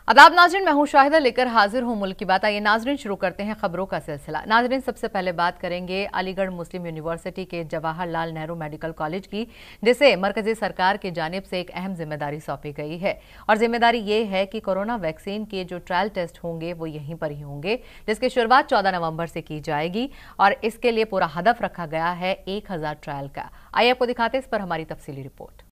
आदाब नाजरीन, मैं हूं शाहिदा लेकर हाजिर हूं मुल्क की बात। आइए नाजरीन शुरू करते हैं खबरों का सिलसिला। नाजरीन, सबसे पहले बात करेंगे अलीगढ़ मुस्लिम यूनिवर्सिटी के जवाहरलाल नेहरू मेडिकल कॉलेज की, जिसे मरकजी सरकार की जानिब से एक अहम जिम्मेदारी सौंपी गई है। और जिम्मेदारी ये है कि कोरोना वैक्सीन के जो ट्रायल टेस्ट होंगे वो यहीं पर ही होंगे, जिसकी शुरुआत 14 नवंबर से की जाएगी और इसके लिए पूरा हदफ रखा गया है 1000 ट्रायल का। आइए आपको दिखाते हैं इस पर हमारी तफसीली रिपोर्ट।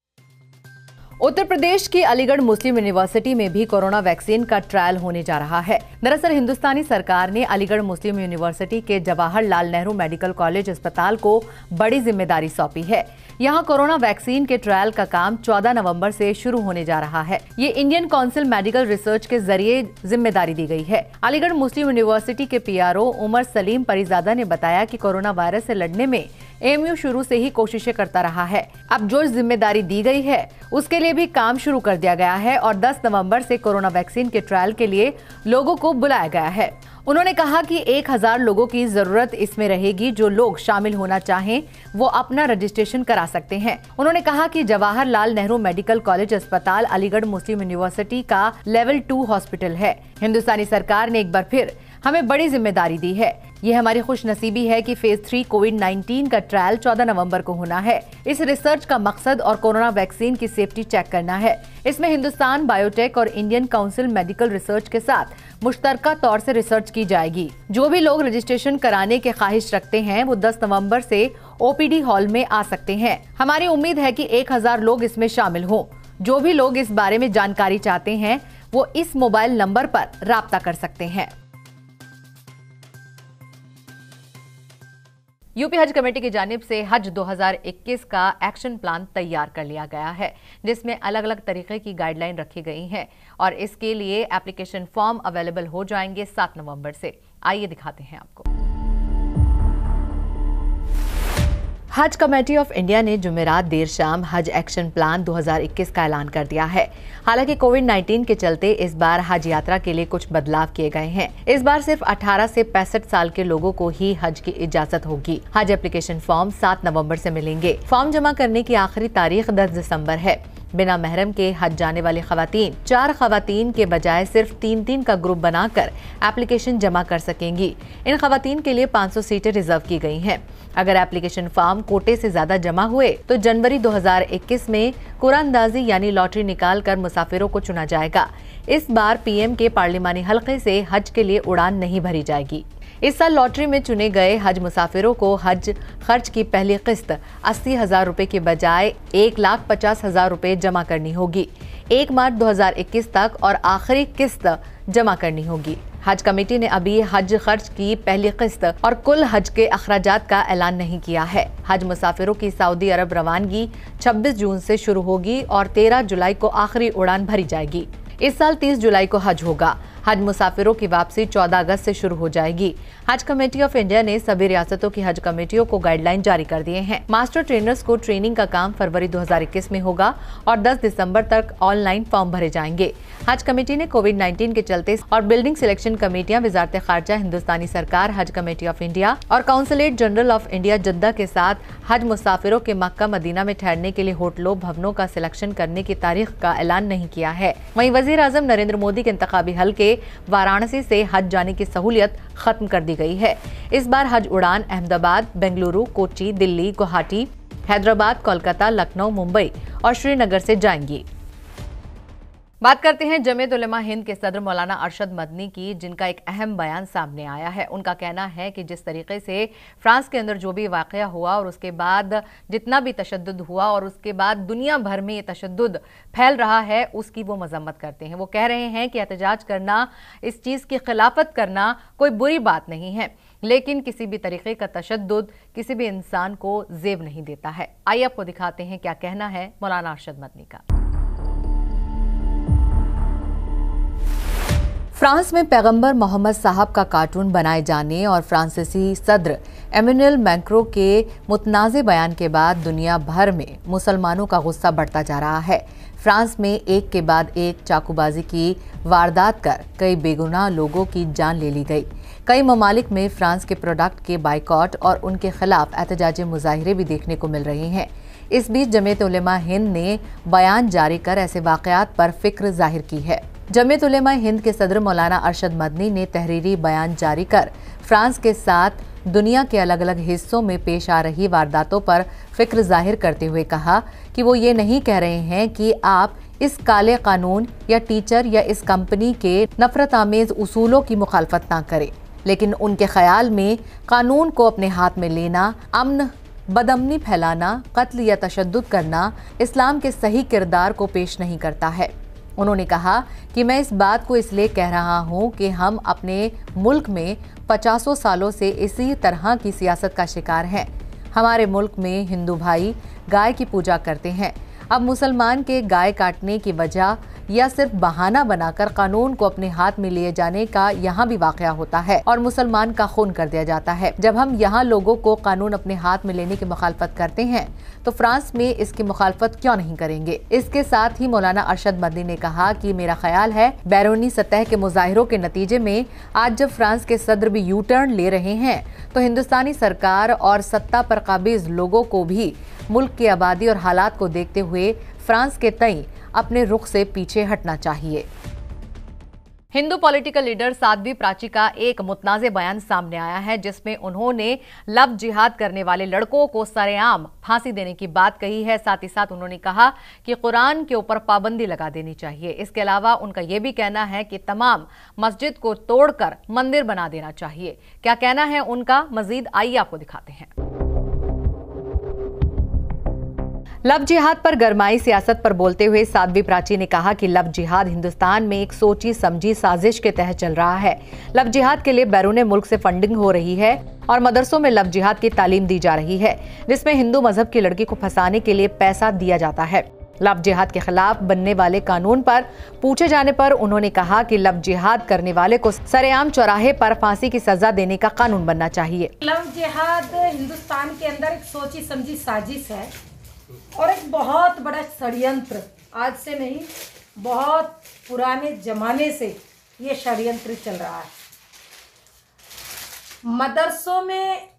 उत्तर प्रदेश की अलीगढ़ मुस्लिम यूनिवर्सिटी में भी कोरोना वैक्सीन का ट्रायल होने जा रहा है। दरअसल हिंदुस्तानी सरकार ने अलीगढ़ मुस्लिम यूनिवर्सिटी के जवाहरलाल नेहरू मेडिकल कॉलेज अस्पताल को बड़ी जिम्मेदारी सौंपी है। यहां कोरोना वैक्सीन के ट्रायल का काम 14 नवंबर से शुरू होने जा रहा है। ये इंडियन काउंसिल मेडिकल रिसर्च के जरिए जिम्मेदारी दी गई है। अलीगढ़ मुस्लिम यूनिवर्सिटी के पीआरओ उमर सलीम परीजादा ने बताया कि कोरोना वायरस से लड़ने में एएमयू शुरू से ही कोशिशें करता रहा है। अब जो जिम्मेदारी दी गई है उसके लिए भी काम शुरू कर दिया गया है और 10 नवंबर से कोरोना वैक्सीन के ट्रायल के लिए लोगों को बुलाया गया है। उन्होंने कहा कि 1000 लोगों की जरूरत इसमें रहेगी। जो लोग शामिल होना चाहें वो अपना रजिस्ट्रेशन करा सकते हैं। उन्होंने कहा कि जवाहरलाल नेहरू मेडिकल कॉलेज अस्पताल अलीगढ़ मुस्लिम यूनिवर्सिटी का लेवल 2 हॉस्पिटल है। हिंदुस्तानी सरकार ने एक बार फिर हमें बड़ी जिम्मेदारी दी है। ये हमारी खुशनसीबी है कि फेज 3 कोविड-19 का ट्रायल 14 नवंबर को होना है। इस रिसर्च का मकसद और कोरोना वैक्सीन की सेफ्टी चेक करना है। इसमें हिंदुस्तान बायोटेक और इंडियन काउंसिल मेडिकल रिसर्च के साथ मुश्तरका तौर से रिसर्च की जाएगी। जो भी लोग रजिस्ट्रेशन कराने के ख्वाहिश रखते हैं वो 10 नवंबर से ओपीडी हॉल में आ सकते हैं। हमारी उम्मीद है कि 1000 लोग इसमें शामिल हों। जो भी लोग इस बारे में जानकारी चाहते हैं वो इस मोबाइल नंबर पर राब्ता कर सकते हैं। यूपी हज कमेटी की जानिब से हज 2021 का एक्शन प्लान तैयार कर लिया गया है, जिसमें अलग अलग तरीके की गाइडलाइन रखी गई हैं और इसके लिए एप्लीकेशन फॉर्म अवेलेबल हो जाएंगे 7 नवंबर से। आइए दिखाते हैं आपको। हज कमेटी ऑफ इंडिया ने जुमेरात देर शाम हज एक्शन प्लान 2021 का ऐलान कर दिया है। हालांकि कोविड-19 के चलते इस बार हज यात्रा के लिए कुछ बदलाव किए गए हैं। इस बार सिर्फ 18 से 65 साल के लोगों को ही हज की इजाजत होगी। हज एप्लीकेशन फॉर्म 7 नवंबर से मिलेंगे। फॉर्म जमा करने की आखिरी तारीख 10 दिसंबर है। बिना महरम के हज जाने वाली खवातीन 4 खवातीन के बजाय सिर्फ 3-3 का ग्रुप बनाकर एप्लीकेशन जमा कर सकेंगी। इन खवातीन के लिए 500 सीटें रिजर्व की गई हैं। अगर एप्लीकेशन फॉर्म कोटे से ज्यादा जमा हुए तो जनवरी 2021 में कुरानंदाजी यानी लॉटरी निकालकर मुसाफिरों को चुना जाएगा। इस बार पीएम के पार्लिमानी हल्के से हज के लिए उड़ान नहीं भरी जाएगी। इस साल लॉटरी में चुने गए हज मुसाफिरों को हज खर्च की पहली किस्त 80,000 रुपए के बजाय 1,50,000 रुपए जमा करनी होगी। 1 मार्च 2021 तक और आखिरी किस्त जमा करनी होगी। हज कमेटी ने अभी हज खर्च की पहली किस्त और कुल हज के अखराजात का ऐलान नहीं किया है। हज मुसाफिरों की सऊदी अरब रवानगी 26 जून से शुरू होगी और 13 जुलाई को आखिरी उड़ान भरी जाएगी। इस साल 30 जुलाई को हज होगा। हज मुसाफिरों की वापसी 14 अगस्त से शुरू हो जाएगी। हज कमेटी ऑफ इंडिया ने सभी रियासतों की हज कमेटियों को गाइडलाइन जारी कर दिए हैं। मास्टर ट्रेनर्स को ट्रेनिंग का काम फरवरी 2021 में होगा और 10 दिसंबर तक ऑनलाइन फॉर्म भरे जाएंगे। हज कमेटी ने कोविड-19 के चलते और बिल्डिंग सिलेक्शन कमेटियां वजारत खारजा, हिंदुस्तानी सरकार, हज कमेटी ऑफ इंडिया और consulate general of India Jeddah के साथ हज मुसाफिरों के मक्का मदीना में ठहरने के लिए होटलों भवनों का सिलेक्शन करने की तारीख का ऐलान नहीं किया है। वहीं वजीर आजम नरेंद्र मोदी के इंतखाबी हल्के वाराणसी से हज जाने की सहूलियत खत्म कर दी गई है। इस बार हज उड़ान अहमदाबाद, बेंगलुरु, कोच्चि, दिल्ली, गुवाहाटी, हैदराबाद, कोलकाता, लखनऊ, मुंबई और श्रीनगर से जाएंगी। बात करते हैं जमीयत उलमा हिंद के सदर मौलाना अरशद मदनी की, जिनका एक अहम बयान सामने आया है। उनका कहना है कि जिस तरीके से फ्रांस के अंदर जो भी वाकया हुआ और उसके बाद जितना भी तशद्दुद हुआ और उसके बाद दुनिया भर में ये तशद्दुद फैल रहा है, उसकी वो मजम्मत करते हैं। वो कह रहे हैं कि एहतजाज करना, इस चीज़ की खिलाफत करना कोई बुरी बात नहीं है, लेकिन किसी भी तरीके का तशद्दुद किसी भी इंसान को जेब नहीं देता है। आइए आपको दिखाते हैं क्या कहना है मौलाना अरशद मदनी का। फ्रांस में पैगंबर मोहम्मद साहब का कार्टून बनाए जाने और फ्रांसीसी सदर एमेनुएल मैक्रों के मुतनाज़े बयान के बाद दुनिया भर में मुसलमानों का गुस्सा बढ़ता जा रहा है। फ्रांस में एक के बाद एक चाकूबाजी की वारदात कर कई बेगुनाह लोगों की जान ले ली गई। कई ममालिक में फ्रांस के प्रोडक्ट के बाइकॉट और उनके खिलाफ एहतजाजी मुजाहिरे भी देखने को मिल रहे हैं। इस बीच जमीयत उलमा हिंद ने बयान जारी कर ऐसे वाक़यात पर फिक्र जाहिर की है। जमीयत उलेमा हिंद के सदर मौलाना अरशद मदनी ने तहरीरी बयान जारी कर फ्रांस के साथ दुनिया के अलग अलग हिस्सों में पेश आ रही वारदातों पर फिक्र जाहिर करते हुए कहा कि वो ये नहीं कह रहे हैं कि आप इस काले कानून या टीचर या इस कंपनी के नफरत आमेज उसूलों की मुखालफत ना करें, लेकिन उनके ख्याल में कानून को अपने हाथ में लेना, अमन बदअमनी फैलाना, कत्ल या तशद्दुद करना इस्लाम के सही किरदार को पेश नहीं करता है। उन्होंने कहा कि मैं इस बात को इसलिए कह रहा हूं कि हम अपने मुल्क में 50 सालों से इसी तरह की सियासत का शिकार हैं। हमारे मुल्क में हिंदू भाई गाय की पूजा करते हैं। अब मुसलमान के गाय काटने की वजह या सिर्फ बहाना बनाकर कानून को अपने हाथ में लिए जाने का यहाँ भी वाकया होता है और मुसलमान का खून कर दिया जाता है। जब हम यहाँ लोगों को कानून अपने हाथ में लेने की मुखालफत करते हैं तो फ्रांस में इसकी मुखालफत क्यों नहीं करेंगे। इसके साथ ही मौलाना अरशद मदनी ने कहा कि मेरा ख्याल है बैरूनी सतह के मुजाहिरों के नतीजे में आज जब फ्रांस के सदर भी यू टर्न ले रहे हैं तो हिंदुस्तानी सरकार और सत्ता पर काबिज लोगों को भी मुल्क की आबादी और हालात को देखते हुए फ्रांस के तई अपने रुख से पीछे हटना चाहिए। हिंदू पॉलिटिकल लीडर साध्वी प्राची का एक मुतनाज़े बयान सामने आया है जिसमें उन्होंने लव जिहाद करने वाले लड़कों को सरेआम फांसी देने की बात कही है। साथ ही साथ उन्होंने कहा कि कुरान के ऊपर पाबंदी लगा देनी चाहिए। इसके अलावा उनका यह भी कहना है कि तमाम मस्जिद को तोड़कर मंदिर बना देना चाहिए। क्या कहना है उनका, मजीद आइए आपको दिखाते हैं। लव जिहाद पर गरमाई सियासत पर बोलते हुए साध्वी प्राची ने कहा कि लव जिहाद हिंदुस्तान में एक सोची समझी साजिश के तहत चल रहा है। लव जिहाद के लिए बैरूने मुल्क से फंडिंग हो रही है और मदरसों में लव जिहाद की तालीम दी जा रही है जिसमें हिंदू मजहब की लड़की को फंसाने के लिए पैसा दिया जाता है। लव जिहाद के खिलाफ बनने वाले कानून पर पूछे जाने पर उन्होंने कहा कि लव जिहाद करने वाले को सरेआम चौराहे पर फांसी की सजा देने का कानून बनना चाहिए। लव जिहाद हिंदुस्तान के अंदर एक सोची समझी साजिश है और एक बहुत बड़ा षड्यंत्र, आज से नहीं बहुत पुराने जमाने से ये षड्यंत्र चल रहा है। मदरसों में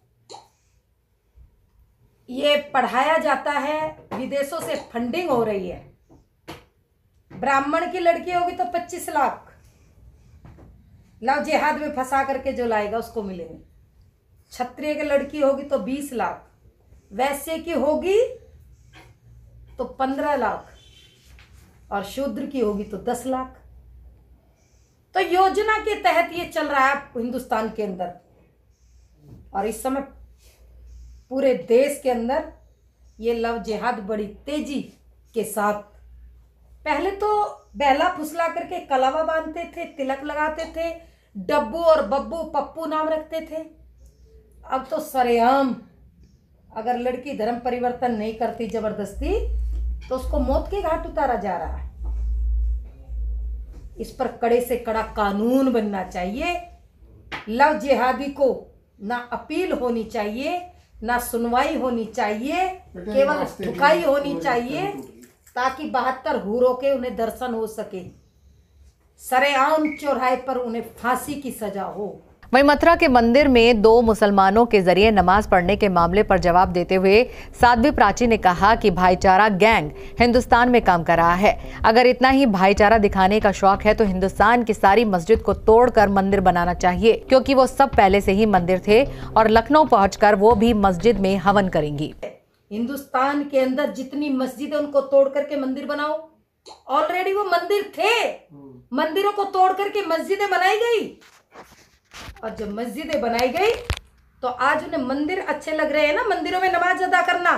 ये पढ़ाया जाता है, विदेशों से फंडिंग हो रही है। ब्राह्मण की लड़की होगी तो 25 लाख लव जिहाद में फंसा करके जो लाएगा उसको मिलेंगे। क्षत्रिय की लड़की होगी तो 20 लाख, वैश्य की होगी तो 15 लाख और शूद्र की होगी तो 10 लाख। तो योजना के तहत ये चल रहा है हिंदुस्तान के अंदर और इस समय पूरे देश के अंदर ये लव जिहाद बड़ी तेजी के साथ, पहले तो बहला फुसला करके कलावा बांधते थे, तिलक लगाते थे, डब्बू और बब्बू पप्पू नाम रखते थे। अब तो सरेआम अगर लड़की धर्म परिवर्तन नहीं करती जबरदस्ती तो उसको मौत के घाट उतारा जा रहा है। इस पर कड़े से कड़ा कानून बनना चाहिए। लव जिहादी को ना अपील होनी चाहिए, ना सुनवाई होनी चाहिए, केवल ठुकाई होनी चाहिए ताकि 72 हूरों के उन्हें दर्शन हो सके। सरेआम चौराहे पर उन्हें फांसी की सजा हो। वहीं मथुरा के मंदिर में 2 मुसलमानों के जरिए नमाज पढ़ने के मामले पर जवाब देते हुए साध्वी प्राची ने कहा कि भाईचारा गैंग हिंदुस्तान में काम कर रहा है। अगर इतना ही भाईचारा दिखाने का शौक है तो हिंदुस्तान की सारी मस्जिद को तोड़कर मंदिर बनाना चाहिए, क्योंकि वो सब पहले से ही मंदिर थे और लखनऊ पहुंचकर वो भी मस्जिद में हवन करेंगी। हिंदुस्तान के अंदर जितनी मस्जिद है उनको तोड़ करके मंदिर बनाओ। ऑलरेडी वो मंदिर थे, मंदिरों को तोड़ करके मस्जिदें बनाई गई और जब मस्जिदें बनाई गई तो आज उन्हें मंदिर अच्छे लग रहे हैं ना, मंदिरों में नमाज अदा करना,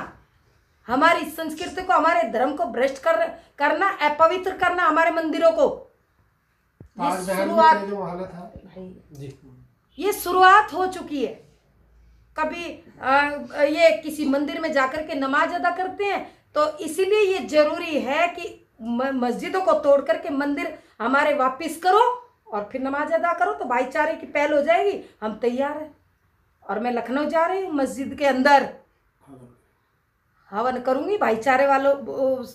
हमारी संस्कृति को, हमारे धर्म को भ्रष्ट करना, अपवित्र करना हमारे मंदिरों को। ये शुरुआत हो चुकी है। कभी ये किसी मंदिर में जाकर के नमाज अदा करते हैं तो इसीलिए ये जरूरी है कि मस्जिदों को तोड़ करके मंदिर हमारे वापिस करो और फिर नमाज अदा करो तो भाईचारे की पहल हो जाएगी। हम तैयार हैं और मैं लखनऊ जा रही हूँ, मस्जिद के अंदर हवन करूंगी। भाईचारे वालों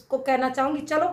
को कहना चाहूंगी चलो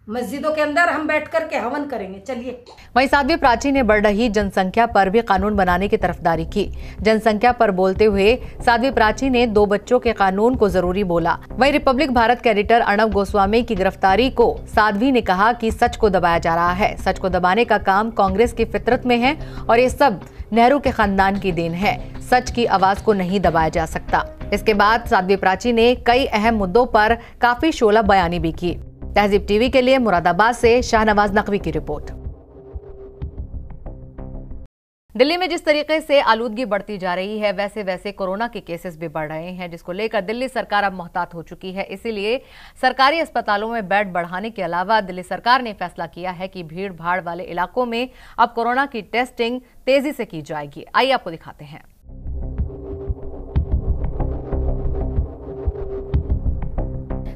मस्जिदों के अंदर हम बैठ करके हवन करेंगे। चलिए। वहीं साध्वी प्राची ने बढ़ रही जनसंख्या पर भी कानून बनाने की तरफदारी की। जनसंख्या पर बोलते हुए साध्वी प्राची ने 2 बच्चों के कानून को जरूरी बोला। वहीं रिपब्लिक भारत के एडिटर अर्णव गोस्वामी की गिरफ्तारी को साध्वी ने कहा कि सच को दबाया जा रहा है। सच को दबाने का काम कांग्रेस की फितरत में है और ये सब नेहरू के खानदान की देन है। सच की आवाज को नहीं दबाया जा सकता। इसके बाद साध्वी प्राची ने कई अहम मुद्दों पर काफी शोला बयानी भी की। तहजीब टीवी के लिए मुरादाबाद से शाहनवाज नकवी की रिपोर्ट। दिल्ली में जिस तरीके से आलूदगी बढ़ती जा रही है वैसे वैसे कोरोना के केसेस भी बढ़ रहे हैं, जिसको लेकर दिल्ली सरकार अब मोहतात हो चुकी है। इसीलिए सरकारी अस्पतालों में बेड बढ़ाने के अलावा दिल्ली सरकार ने फैसला किया है कि भीड़ भाड़ वाले इलाकों में अब कोरोना की टेस्टिंग तेजी से की जाएगी। आइए आपको दिखाते हैं।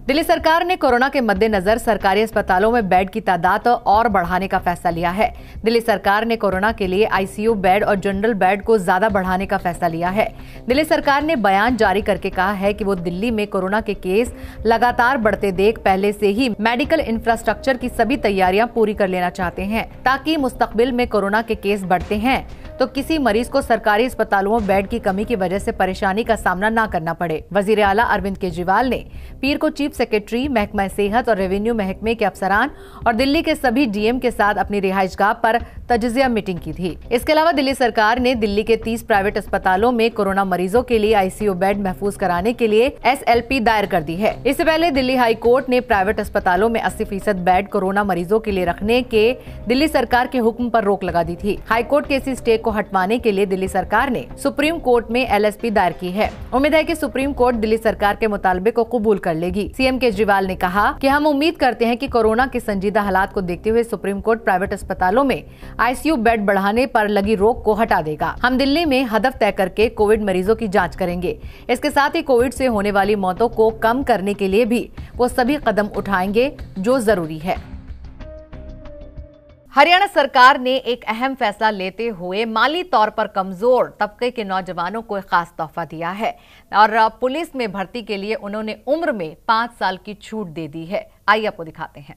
दिल्ली सरकार ने कोरोना के मद्देनजर सरकारी अस्पतालों में बेड की तादाद और बढ़ाने का फैसला लिया है। दिल्ली सरकार ने कोरोना के लिए आईसीयू बेड और जनरल बेड को ज्यादा बढ़ाने का फैसला लिया है। दिल्ली सरकार ने बयान जारी करके कहा है कि वो दिल्ली में कोरोना के केस लगातार बढ़ते देख पहले से ही मेडिकल इंफ्रास्ट्रक्चर की सभी तैयारियां पूरी कर लेना चाहते हैं, ताकि मुस्तकबिल में कोरोना के केस बढ़ते हैं तो किसी मरीज को सरकारी अस्पतालों में बेड की कमी की वजह से परेशानी का सामना न करना पड़े। वजीर आला अरविंद केजरीवाल ने पीर को चीफ सेक्रेटरी, महकमा सेहत और रेवेन्यू महकमे के अफसरान और दिल्ली के सभी डीएम के साथ अपनी रिहाइशगाह पर तजिया मीटिंग की थी। इसके अलावा दिल्ली सरकार ने दिल्ली के 30 प्राइवेट अस्पतालों में कोरोना मरीजों के लिए आईसीयू बेड महफूज कराने के लिए SLP दायर कर दी है। इससे पहले दिल्ली हाई कोर्ट ने प्राइवेट अस्पतालों में 80% बेड कोरोना मरीजों के लिए रखने के दिल्ली सरकार के हुक्म पर रोक लगा दी थी। हाई कोर्ट के इसी स्टे को हटवाने के लिए दिल्ली सरकार ने सुप्रीम कोर्ट में LSP दायर की है। उम्मीद है कि सुप्रीम कोर्ट दिल्ली सरकार के मुतालबे को कबूल कर लेगी। सीएम केजरीवाल ने कहा कि हम उम्मीद करते हैं कि कोरोना के संजीदा हालात को देखते हुए सुप्रीम कोर्ट प्राइवेट अस्पतालों में आईसीयू बेड बढ़ाने पर लगी रोक को हटा देगा। हम दिल्ली में हदफ तय करके कोविड मरीजों की जांच करेंगे। इसके साथ ही कोविड से होने वाली मौतों को कम करने के लिए भी वो सभी कदम उठाएंगे जो जरूरी है। हरियाणा सरकार ने एक अहम फैसला लेते हुए माली तौर पर कमजोर तबके के नौजवानों को एक खास तोहफा दिया है और पुलिस में भर्ती के लिए उन्होंने उम्र में 5 साल की छूट दे दी है। आइए आपको दिखाते हैं।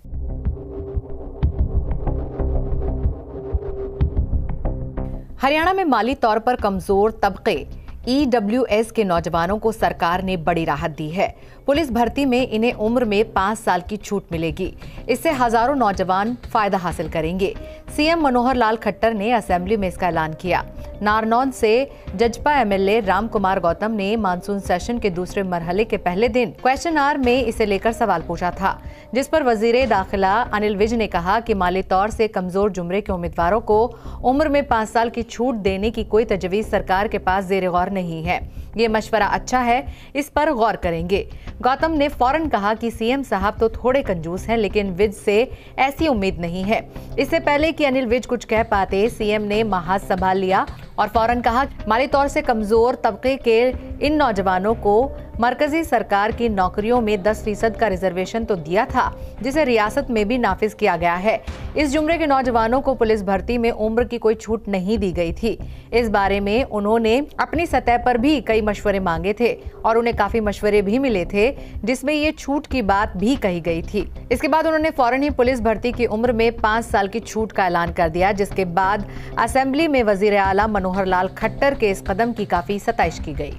हरियाणा में माली तौर पर कमजोर तबके EWS के नौजवानों को सरकार ने बड़ी राहत दी है। पुलिस भर्ती में इन्हें उम्र में 5 साल की छूट मिलेगी। इससे हजारों नौजवान फायदा हासिल करेंगे। सीएम मनोहर लाल खट्टर ने असेंबली में इसका ऐलान किया। नारनौल से जजपा MLA राम कुमार गौतम ने मानसून सेशन के दूसरे मरहले के पहले दिन क्वेश्चन आवर में इसे लेकर सवाल पूछा था, जिस पर वजीर दाखिला अनिल विज ने कहा कि माली तौर से कमजोर जुमरे के उम्मीदवारों को उम्र में 5 साल की छूट देने की कोई तजवीज सरकार के पास ज़ेर गौर नहीं है। ये मशवरा अच्छा है, इस पर गौर करेंगे। गौतम ने फौरन कहा कि सीएम साहब तो थोड़े कंजूस हैं, लेकिन विज से ऐसी उम्मीद नहीं है। इससे पहले कि अनिल विज कुछ कह पाते, सीएम ने महाज संभाल लिया और फौरन कहा माली तौर से कमजोर तबके के इन नौजवानों को मरकजी सरकार की नौकरियों में 10% का रिजर्वेशन तो दिया था, जिसे रियासत में भी नाफिज किया गया है। इस जुमरे के नौजवानों को पुलिस भर्ती में उम्र की कोई छूट नहीं दी गई थी। इस बारे में उन्होंने अपनी सतह पर भी कई मशवरे मांगे थे और उन्हें काफी मशवरे भी मिले थे, जिसमें ये छूट की बात भी कही गई थी। इसके बाद उन्होंने फौरन ही पुलिस भर्ती की उम्र में 5 साल की छूट का ऐलान कर दिया, जिसके बाद असेंबली में वजीर आला मनोहर लाल खट्टर के इस कदम की काफी सताइश की गई।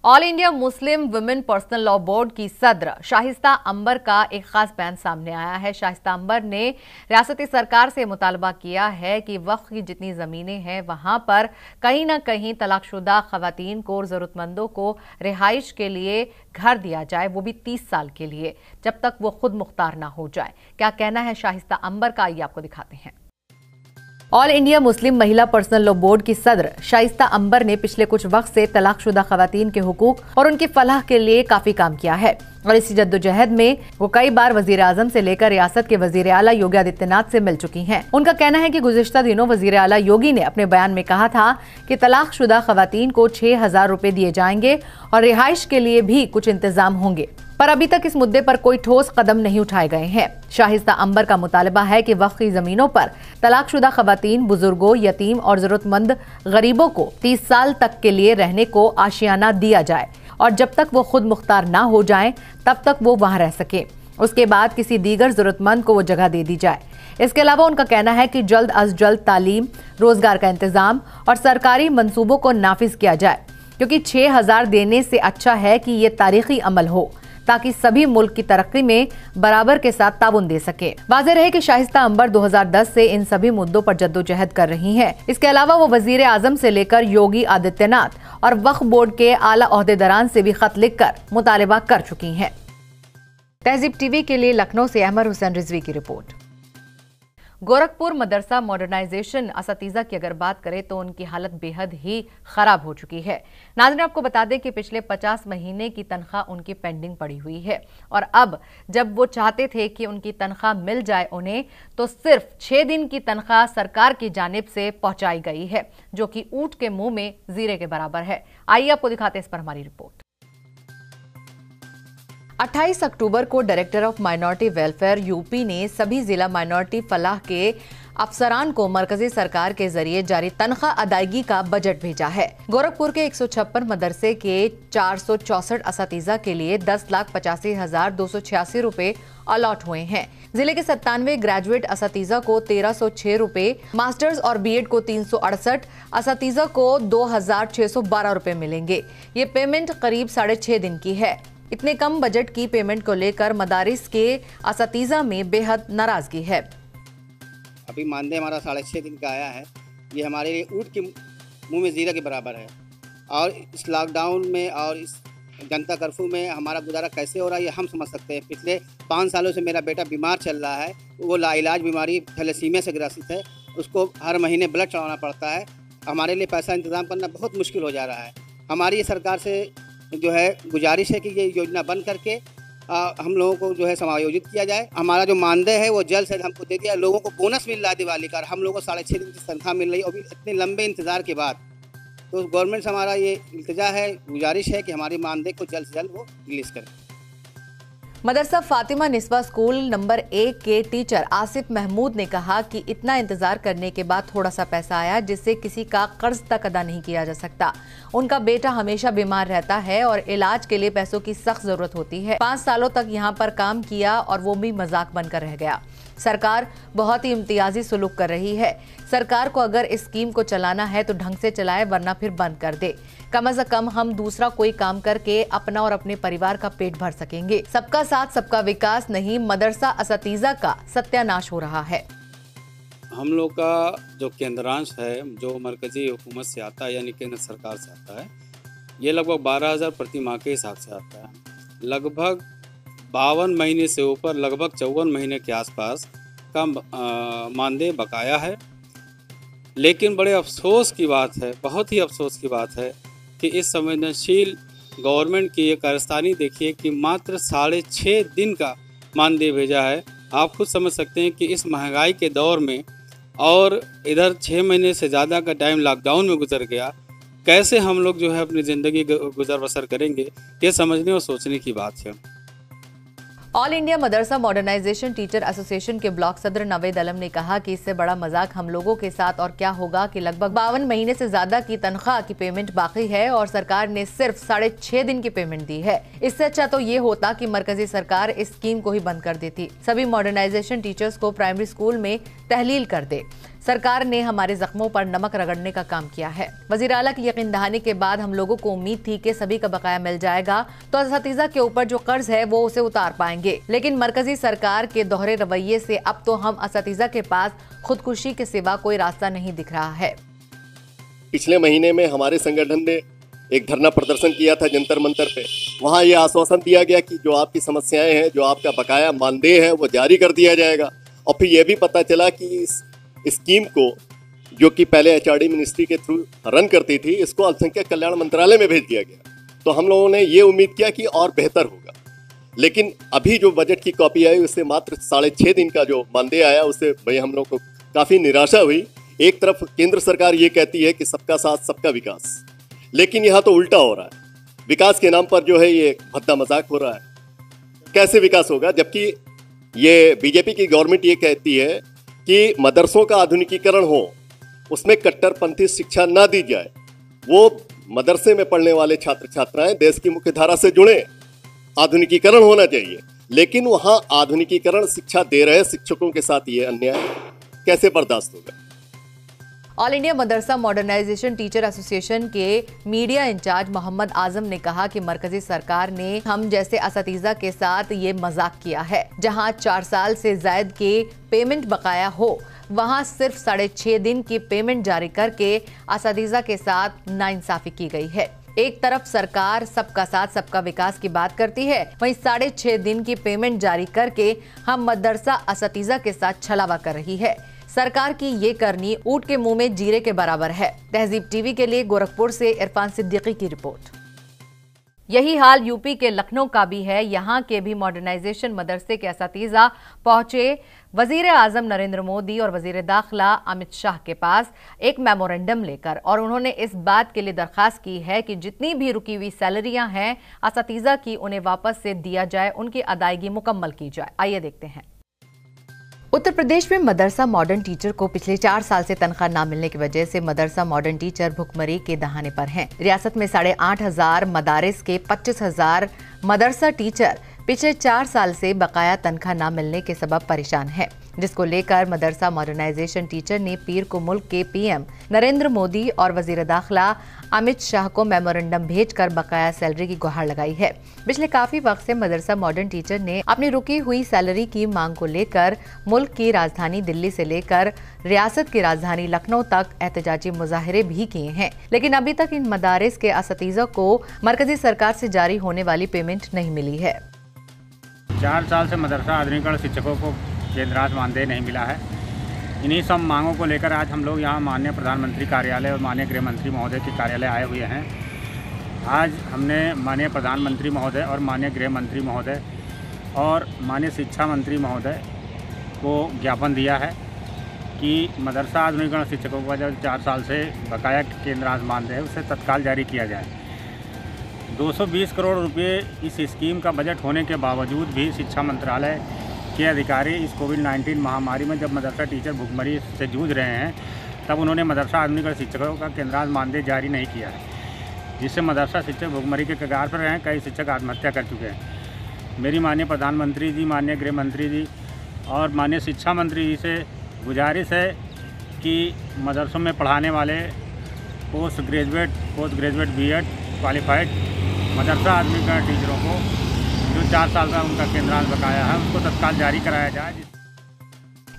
All India Muslim women personal law board की सदर शाइस्ता अंबर का एक खास बयान सामने आया है। शाइस्ता अंबर ने रियासती सरकार से मुतालबा किया है कि वक्फ की जितनी जमीनें हैं वहां पर कहीं ना कहीं तलाकशुदा खवातीन को और जरूरतमंदों को रिहाइश के लिए घर दिया जाए, वो भी 30 साल के लिए, जब तक वो खुद मुख्तार ना हो जाए। क्या कहना है शाइस्ता अंबर का, आइए आपको दिखाते हैं। ऑल इंडिया मुस्लिम महिला पर्सनल लॉ बोर्ड की सदर शाइस्ता अंबर ने पिछले कुछ वक्त से तलाकशुदा खवातीन के हुकूक और उनकी फलाह के लिए काफी काम किया है और इसी जद्दोजहद में वो कई बार वजीर आजम से लेकर रियासत के वजीर आला योगी आदित्यनाथ से मिल चुकी हैं। उनका कहना है कि गुज़िश्ता दिनों वजीर आला योगी ने अपने बयान में कहा था कि तलाकशुदा खवातीन को 6,000 रुपए दिए जाएंगे और रिहाइश के लिए भी कुछ इंतजाम होंगे, पर अभी तक इस मुद्दे पर कोई ठोस कदम नहीं उठाए गए हैं। शाइस्ता अंबर का मुतालबा है कि वक्फ की जमीनों पर तलाकशुदा खवातीन, बुजुर्गों, यतीम और जरूरतमंद गरीबों को 30 साल तक के लिए रहने को आशियाना दिया जाए और जब तक वो खुद मुख्तार ना हो जाएं, तब तक वो वहां रह सके। उसके बाद किसी दीगर जरूरतमंद को वो जगह दे दी जाए। इसके अलावा उनका कहना है कि जल्द अज जल्द तालीम, रोजगार का इंतजाम और सरकारी मंसूबों को नाफिज किया जाए, क्योंकि 6,000 देने से अच्छा है कि ये तारीखी अमल हो, ताकि सभी मुल्क की तरक्की में बराबर के साथ ताउन दे सके। वाज़ेह रहे कि शाइस्ता अंबर 2010 से इन सभी मुद्दों पर जद्दोजहद कर रही हैं। इसके अलावा वो वजीर आजम से लेकर योगी आदित्यनाथ और वक्फ बोर्ड के आला ओहदेदारान से भी खत लिखकर मुतालबा कर चुकी हैं। तहजीब टीवी के लिए लखनऊ से अहमद हुसैन रिजवी की रिपोर्ट। गोरखपुर मदरसा मॉडर्नाइजेशन असातीज़ा की अगर बात करें तो उनकी हालत बेहद ही खराब हो चुकी है। नाज़रीन, आपको बता दें कि पिछले 50 महीने की तनख्वाह उनकी पेंडिंग पड़ी हुई है और अब जब वो चाहते थे कि उनकी तनख्वाह मिल जाए उन्हें, तो सिर्फ 6 दिन की तनख्वाह सरकार की जानिब से पहुंचाई गई है, जो कि ऊंट के मुंह में जीरे के बराबर है। आइए आपको दिखाते हैं इस पर हमारी रिपोर्ट। 28 अक्टूबर को director of minority welfare UP ने सभी जिला माइनॉरिटी फलाह के अफसरान को मरकजी सरकार के जरिए जारी तनख्वाह अदायगी का बजट भेजा है। गोरखपुर के 156 मदरसे के 464 असातीज़ा के लिए 10,85,286 रुपए अलॉट हुए हैं। जिले के 97 ग्रेजुएट असातीज़ा को 1,306 रुपए, मास्टर्स और बीएड को 368, असातीज़ा को 2,612 रुपए मिलेंगे। ये पेमेंट करीब 6.5 दिन की है। इतने कम बजट की पेमेंट को लेकर मदारिस के असातीज़ा में बेहद नाराजगी है। अभी मानदेय हमारा 6.5 दिन का आया है। ये हमारे लिए ऊँट के मुंह में जीरा के बराबर है और इस लॉकडाउन में और इस जनता कर्फ्यू में हमारा गुजारा कैसे हो रहा है ये हम समझ सकते हैं। पिछले 5 सालों से मेरा बेटा बीमार चल रहा है। वो लाइलाज बीमारी थैलेसीमिया से ग्रसित है। उसको हर महीने ब्लड चढ़ाना पड़ता है। हमारे लिए पैसा इंतज़ाम करना बहुत मुश्किल हो जा रहा है। हमारी सरकार से जो है गुजारिश है कि ये योजना बंद करके हम लोगों को जो है समायोजित किया जाए। हमारा जो मानदेय है वो जल्द से जल्द हमको दे दिया। लोगों को बोनस मिल रहा है दिवाली का, हम लोगों को 6.5 दिन की तनख्वाह मिल रही है और इतने लंबे इंतज़ार के बाद। तो गवर्नमेंट से हमारा ये इल्तिजा है, गुजारिश है कि हमारी मानदेय को जल्द से जल्द वो रिलीज़ करें। मदरसा फातिमा निस्वा स्कूल नंबर 1 के टीचर आसिफ महमूद ने कहा कि इतना इंतजार करने के बाद थोड़ा सा पैसा आया, जिससे किसी का कर्ज तक अदा नहीं किया जा सकता। उनका बेटा हमेशा बीमार रहता है और इलाज के लिए पैसों की सख्त जरूरत होती है। 5 सालों तक यहाँ पर काम किया और वो भी मजाक बनकर रह गया। सरकार बहुत ही इम्तियाजी सुलूक कर रही है। सरकार को अगर इस स्कीम को चलाना है तो ढंग से चलाए, वरना फिर बंद कर दे। कम से कम हम दूसरा कोई काम करके अपना और अपने परिवार का पेट भर सकेंगे। सबका साथ सबका विकास नहीं, मदरसा असातीज़ा का सत्यानाश हो रहा है। हम लोग का जो केंद्रांश है, जो मरकजी हुकूमत से आता है, यानी केंद्र सरकार से आता है, ये लगभग 12,000 प्रति माह के हिसाब से आता है। लगभग 52 महीने से ऊपर, लगभग 54 महीने के आसपास का मानदेय बकाया है। लेकिन बड़े अफसोस की बात है, बहुत ही अफसोस की बात है कि इस संवेदनशील गवर्नमेंट की ये कारस्तानी देखिए कि मात्र 6.5 दिन का मानदेय भेजा है। आप खुद समझ सकते हैं कि इस महंगाई के दौर में और इधर 6 महीने से ज़्यादा का टाइम लॉकडाउन में गुजर गया, कैसे हम लोग जो है अपनी ज़िंदगी गुजर बसर करेंगे, ये समझने और सोचने की बात है। ऑल इंडिया मदरसा मॉडर्नाइजेशन टीचर एसोसिएशन के ब्लॉक सदर नवेद आलम ने कहा कि इससे बड़ा मजाक हम लोगों के साथ और क्या होगा कि लगभग 52 महीने से ज्यादा की तनख्वाह की पेमेंट बाकी है और सरकार ने सिर्फ 6.5 दिन की पेमेंट दी है। इससे अच्छा तो ये होता कि मरकजी सरकार इस स्कीम को ही बंद कर देती, सभी मॉडर्नाइजेशन टीचर्स को प्राइमरी स्कूल में तहलील कर दे। सरकार ने हमारे जख्मों पर नमक रगड़ने का काम किया है। वजीर आला की यकीन दहानी के बाद हम लोगों को उम्मीद थी कि सभी का बकाया मिल जाएगा तो असातीज़ा के ऊपर जो कर्ज है वो उसे उतार पाएंगे, लेकिन मरकजी सरकार के दोहरे रवैये से अब तो हम असातीज़ा के पास खुदकुशी के सिवा कोई रास्ता नहीं दिख रहा है। पिछले महीने में हमारे संगठन ने एक धरना प्रदर्शन किया था जंतर मंतर पे। वहाँ ये आश्वासन दिया गया कि जो आपकी समस्याएं हैं, जो आपका बकाया मानदेय है, वो जारी कर दिया जाएगा। और फिर ये भी पता चला कि इस स्कीम को, जो कि पहले एचआरडी मिनिस्ट्री के थ्रू रन करती थी, इसको अल्पसंख्यक कल्याण मंत्रालय में भेज दिया गया। तो हम लोगों ने ये उम्मीद किया कि और बेहतर होगा, लेकिन अभी जो बजट की कॉपी आई उससे मात्र 6.5 दिन का जो मानदेय आया, उससे भाई हम लोग को काफ़ी निराशा हुई। एक तरफ केंद्र सरकार ये कहती है कि सबका साथ सबका विकास, लेकिन यहाँ तो उल्टा हो रहा है। विकास के नाम पर जो है ये भद्दा मजाक हो रहा है। कैसे विकास होगा, जबकि ये बीजेपी की गवर्नमेंट ये कहती है कि मदरसों का आधुनिकीकरण हो, उसमें कट्टरपंथी शिक्षा ना दी जाए। वो मदरसे में पढ़ने वाले छात्र छात्राएं देश की मुख्य धारा से जुड़े, आधुनिकीकरण होना चाहिए। लेकिन वहां आधुनिकीकरण शिक्षा दे रहे शिक्षकों के साथ ये अन्याय कैसे बर्दाश्त होगा? ऑल इंडिया मदरसा मॉडर्नाइजेशन टीचर एसोसिएशन के मीडिया इंचार्ज मोहम्मद आजम ने कहा कि मरकजी सरकार ने हम जैसे असातिज़ा के साथ ये मजाक किया है। जहां 4 साल से ज्यादा के पेमेंट बकाया हो, वहां सिर्फ 6.5 दिन की पेमेंट जारी करके असातिज़ा के साथ नाइंसाफी की गई है। एक तरफ सरकार सबका साथ सबका विकास की बात करती है, वहीं 6.5 दिन की पेमेंट जारी करके हम मदरसा असातिज़ा के साथ छलावा कर रही है। सरकार की ये करनी ऊंट के मुंह में जीरे के बराबर है। तहजीब टीवी के लिए गोरखपुर से इरफान सिद्दीकी की रिपोर्ट। यही हाल यूपी के लखनऊ का भी है। यहाँ के भी मॉडर्नाइजेशन मदरसे के असातिज़ा पहुंचे वजीर आजम नरेंद्र मोदी और वजीर दाखिला अमित शाह के पास एक मेमोरेंडम लेकर, और उन्होंने इस बात के लिए दरखास्त की है कि जितनी भी रुकी हुई सैलरियां हैं असातिज़ा की, उन्हें वापस से दिया जाए, उनकी अदायगी मुकम्मल की जाए। आइए देखते हैं। उत्तर प्रदेश में मदरसा मॉडर्न टीचर को पिछले 4 साल से तनख्वाह न मिलने की वजह से मदरसा मॉडर्न टीचर भुखमरी के दहाने पर हैं। रियासत में 8,500 मदारिस के 25,000 मदरसा टीचर पिछले 4 साल से बकाया तनख्वाह न मिलने के सबब परेशान हैं, जिसको लेकर मदरसा मॉडर्नाइजेशन टीचर ने पीर को मुल्क के पीएम नरेंद्र मोदी और वजीर दाखिला अमित शाह को मेमोरेंडम भेजकर बकाया सैलरी की गुहार लगाई है। पिछले काफी वक्त से मदरसा मॉडर्न टीचर ने अपनी रुकी हुई सैलरी की मांग को लेकर मुल्क की राजधानी दिल्ली से लेकर रियासत की राजधानी लखनऊ तक एहतजाजी मुजाहिरे भी किए हैं, लेकिन अभी तक इन मदारिस के असातिज़ा को मरकजी सरकार से जारी होने वाली पेमेंट नहीं मिली है। 4 साल से मदरसा आधुनिकीकरण शिक्षकों को केंद्र राज्य मानदेय नहीं मिला है। इन्हीं सब मांगों को लेकर आज हम लोग यहाँ माननीय प्रधानमंत्री कार्यालय और माननीय गृह मंत्री महोदय के कार्यालय आए हुए हैं। आज हमने माननीय प्रधानमंत्री महोदय और माननीय गृह मंत्री महोदय और माननीय शिक्षा मंत्री महोदय को ज्ञापन दिया है कि मदरसा आधुनिकीकरण शिक्षकों का जो 4 साल से बकाया केंद्र राज्य मानदेय है उसे तत्काल जारी किया जाए। 220 करोड़ रुपए इस स्कीम का बजट होने के बावजूद भी शिक्षा मंत्रालय के अधिकारी इस कोविड-19 महामारी में जब मदरसा टीचर भुखमरी से जूझ रहे हैं, तब उन्होंने मदरसा आधुनिकीकरण शिक्षकों का केंद्र राज्य मानदेय जारी नहीं किया है, जिससे मदरसा शिक्षक भुखमरी के कगार पर हैं। कई शिक्षक आत्महत्या कर चुके हैं। मेरी माननीय प्रधानमंत्री जी, माननीय गृह मंत्री जी और माननीय शिक्षा मंत्री जी से गुजारिश है कि मदरसों में पढ़ाने वाले पोस्ट ग्रेजुएट बीएड क्वालिफाइड मदरसा आधुनिकीकरण टीचरों को जो 4 साल का उनका केंद्रांश बकाया है उसको तत्काल जारी कराया जाए।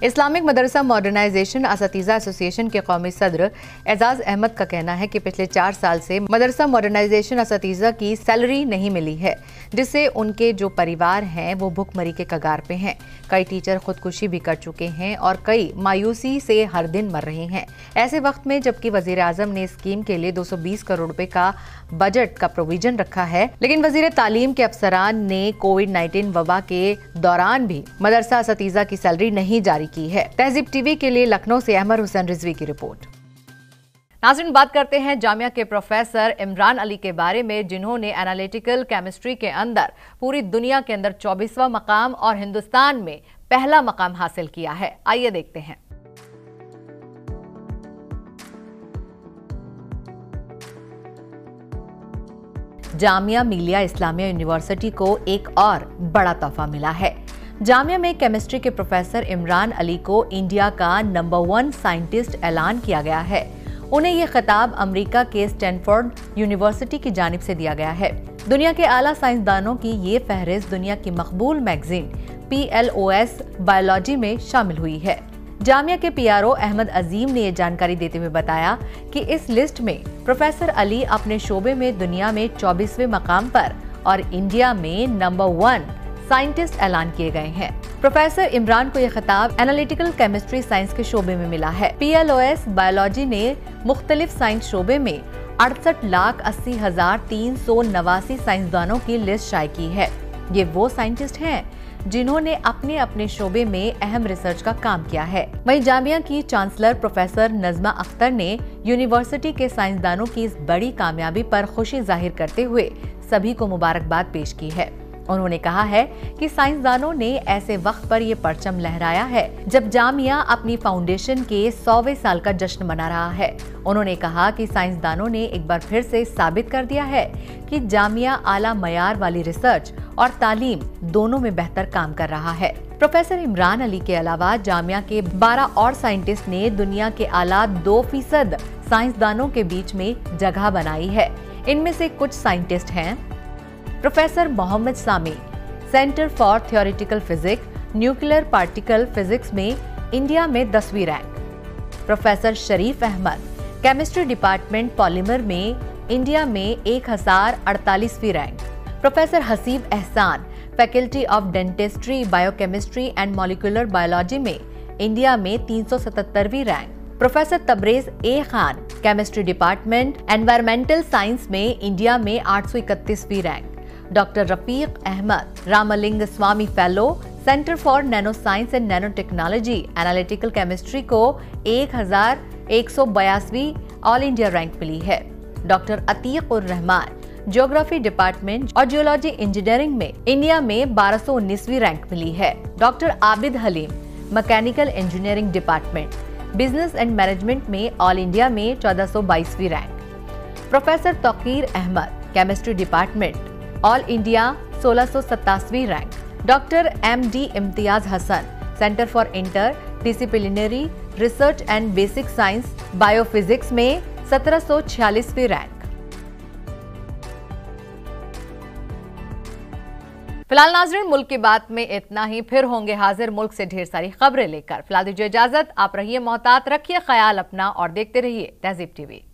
इस्लामिक मदरसा मॉडर्नाइजेशन असातिज़ा एसोसिएशन के कौमी सदर एजाज अहमद का कहना है कि पिछले 4 साल से मदरसा मॉडर्नाइजेशन असातिज़ा की सैलरी नहीं मिली है, जिससे उनके जो परिवार हैं वो भुखमरी के कगार पे हैं। कई टीचर खुदकुशी भी कर चुके हैं और कई मायूसी से हर दिन मर रहे हैं। ऐसे वक्त में जबकि वजीर आजम ने स्कीम के लिए 220 करोड़ रुपए का बजट का प्रोविजन रखा है, लेकिन वजीर तालीम के अफसरान ने कोविड-19 वबा के दौरान भी मदरसा असातिज़ा की सैलरी नहीं जारी की है। तहजीब टीवी के लिए लखनऊ से अहमद हुसैन रिजवी की रिपोर्ट। नाज़रीन, बात करते हैं जामिया के प्रोफेसर इमरान अली के बारे में, जिन्होंने एनालिटिकल केमिस्ट्री के अंदर पूरी दुनिया के अंदर 24वां मकाम और हिंदुस्तान में पहला मकाम हासिल किया है। आइए देखते हैं। जामिया मिलिया इस्लामिया यूनिवर्सिटी को एक और बड़ा तोहफा मिला है। जामिया में केमिस्ट्री के प्रोफेसर इमरान अली को इंडिया का नंबर 1 साइंटिस्ट ऐलान किया गया है। उन्हें यह खिताब अमेरिका के स्टैनफोर्ड यूनिवर्सिटी की जानिब से दिया गया है। दुनिया के आला साइंसदानों की ये फहरिस्त दुनिया की मकबूल मैगजीन PLOS बायोलॉजी में शामिल हुई है। जामिया के PRO अहमद अजीम ने ये जानकारी देते हुए बताया कि इस लिस्ट में प्रोफेसर अली अपने शोबे में दुनिया में 24वें मकाम पर और इंडिया में नंबर 1 साइंटिस्ट ऐलान किए गए हैं। प्रोफेसर इमरान को यह खिताब एनालिटिकल केमिस्ट्री साइंस के शोबे में मिला है। PLOS बायोलॉजी ने मुख्तलिफ साइंस शोबे में 68,80,389 साइंसदानों की लिस्ट शाये की है। ये वो साइंटिस्ट हैं जिन्होंने अपने अपने शोबे में अहम रिसर्च का काम किया है। वहीं जामिया की चांसलर प्रोफेसर नजमा अख्तर ने यूनिवर्सिटी के साइंसदानों की इस बड़ी कामयाबी पर खुशी जाहिर करते हुए सभी को मुबारकबाद पेश की है। उन्होंने कहा है कि साइंसदानों ने ऐसे वक्त पर ये परचम लहराया है जब जामिया अपनी फाउंडेशन के 100वें साल का जश्न मना रहा है। उन्होंने कहा कि साइंसदानों ने एक बार फिर से साबित कर दिया है कि जामिया आला मयार वाली रिसर्च और तालीम दोनों में बेहतर काम कर रहा है। प्रोफेसर इमरान अली के अलावा जामिया के 12 और साइंटिस्ट ने दुनिया के आला 2% साइंसदानों के बीच में जगह बनाई है। इनमें से कुछ साइंटिस्ट हैं professor Mohammad Sami, centre for theoretical physics nuclear particle physics में इंडिया में 10वीं rank, professor Sharif Ahmad, chemistry department polymer में इंडिया में 1048वीं rank, professor Haseeb Ehsan, faculty of dentistry biochemistry and molecular biology में इंडिया में 377वीं rank, professor Tabrez A Khan, chemistry department environmental science में इंडिया में 831वीं rank, doctor Rafiq Ahmad, Ramalinga Swami fellow, centre for nano science and nano technology analytical chemistry को 1182वीं ऑल इंडिया रैंक मिली है। Doctor Atiq Ur Rahman, geography department और जियोलॉजी इंजीनियरिंग में इंडिया में 1219वीं रैंक मिली है। Doctor Abid Haleem, mechanical engineering department business and management में ऑल इंडिया में 1422वीं rank, professor Tauqeer Ahmad, chemistry department all India 1687वीं rank, doctor MD Imtiaz Hasan, centre for interdisciplinary research and basic science biophysics में 1746वीं रैंक। फिलहाल नाज़रीन, मुल्क की बात में इतना ही। फिर होंगे हाजिर मुल्क से ढेर सारी खबरें लेकर। फिलहाल दीजिए इजाजत, आप रहिए मोहतात, रखिए ख्याल अपना और देखते रहिए तहज़ीब TV।